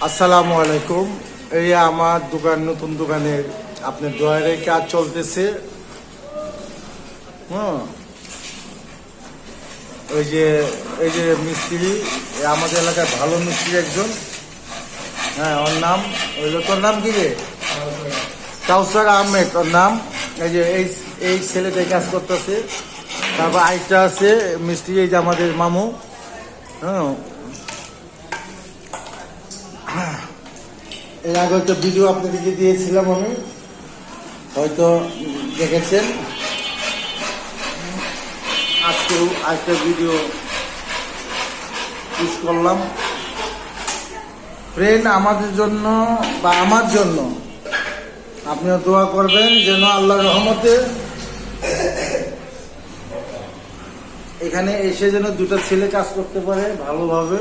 আসসালামু আলাইকুম। এই আমার দোকান, নতুন দোকানের আপনার ড্রয়ারের কাজ চলতেছে। হ্যাঁ, এই যে মিস্ত্রি, আমাদের এলাকায় ভালো মিস্ত্রি একজন। হ্যাঁ, ওর নাম, তোর নাম কি রে? কাউসার আহমেদ ওর নাম। এই যে এই ছেলেটাই কাজ করতেছে। তারপর আরেকটা আছে মিস্ত্রি, এই যে আমাদের মামু। হ্যাঁ, এর আগে হয়তো ভিডিও আপনাদেরকে দিয়েছিলাম, আমি হয়তো দেখেছেন। আজকেও আরেকটা ভিডিও পুশ করলাম। ফ্রেন্ড, আমাদের জন্য বা আমার জন্য আপনিও দোয়া করবেন যেন আল্লাহর রহমতে এখানে এসে যেন দুটো ছেলে কাজ করতে পারে ভালোভাবে।